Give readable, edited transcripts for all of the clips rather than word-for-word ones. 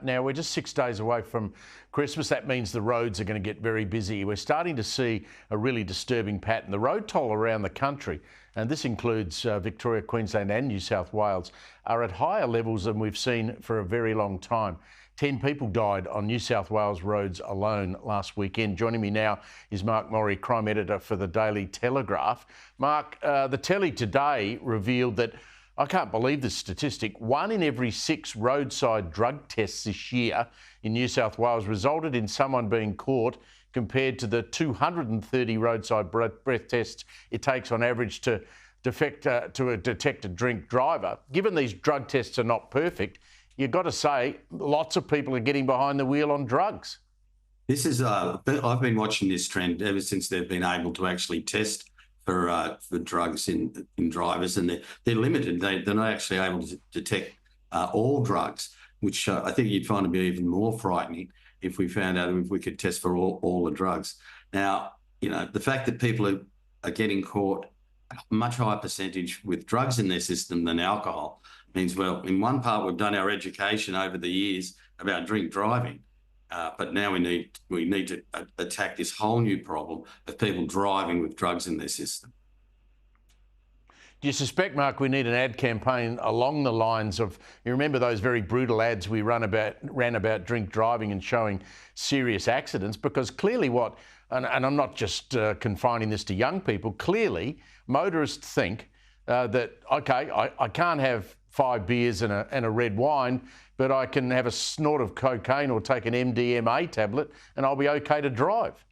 Now, we're just 6 days away from Christmas. That means the roads are going to get very busy. We're starting to see a really disturbing pattern. The road toll around the country, and this includes Victoria, Queensland and New South Wales, are at higher levels than we've seen for a very long time. 10 people died on New South Wales roads alone last weekend. Joining me now is Mark Morri, crime editor for the Daily Telegraph. Mark, the telly today revealed that, I can't believe this statistic, 1 in every 6 roadside drug tests this year in New South Wales resulted in someone being caught, compared to the 230 roadside breath tests it takes on average to detect a drink driver. Given these drug tests are not perfect, you've got to say lots of people are getting behind the wheel on drugs. This is, I've been watching this trend ever since they've been able to actually test for drugs in drivers, and they're limited. They're not actually able to detect all drugs, which I think you'd find to be even more frightening if we found out if we could test for all the drugs. Now, you know, the fact that people are getting caught a much higher percentage with drugs in their system than alcohol means, well, in one part, we've done our education over the years about drink driving, but now we need to attack this whole new problem of people driving with drugs in their system. Do you suspect, Mark, we need an ad campaign along the lines of, you remember those very brutal ads we ran about drink driving and showing serious accidents? Because clearly and I'm not just confining this to young people, clearly motorists think that, okay, I can't have 5 beers and a red wine, but I can have a snort of cocaine or take an MDMA tablet and I'll be okay to drive.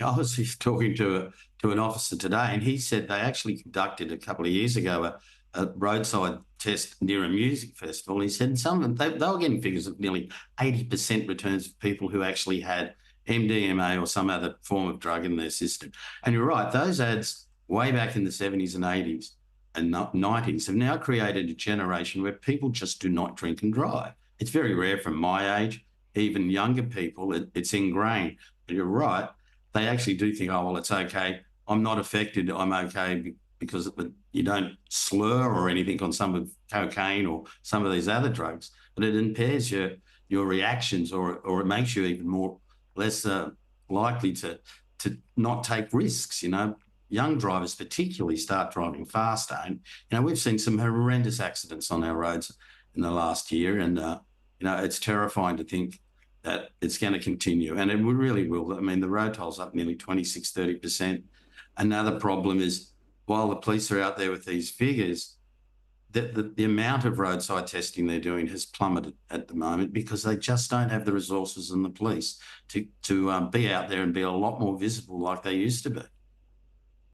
I was just talking to an officer today, and he said they actually conducted a couple of years ago a roadside test near a music festival. He said some of them, they were getting figures of nearly 80% returns of people who actually had MDMA or some other form of drug in their system. And you're right, those ads way back in the 70s and 80s and 90s have now created a generation where people just do not drink and drive. It's very rare from my age, even younger people, it's ingrained. But you're right, they actually do think, oh, well, it's okay. I'm not affected. I'm okay because you don't slur or anything on some of cocaine or some of these other drugs, but it impairs your reactions, or it makes you even less likely to not take risks. You know, young drivers particularly start driving faster, and you know we've seen some horrendous accidents on our roads in the last year, and you know it's terrifying to think that it's going to continue, and it really will. I mean, the road toll's up nearly 26-30%. Another problem is, while the police are out there with these figures, the amount of roadside testing they're doing has plummeted at the moment because they just don't have the resources in the police to be out there and be a lot more visible like they used to be.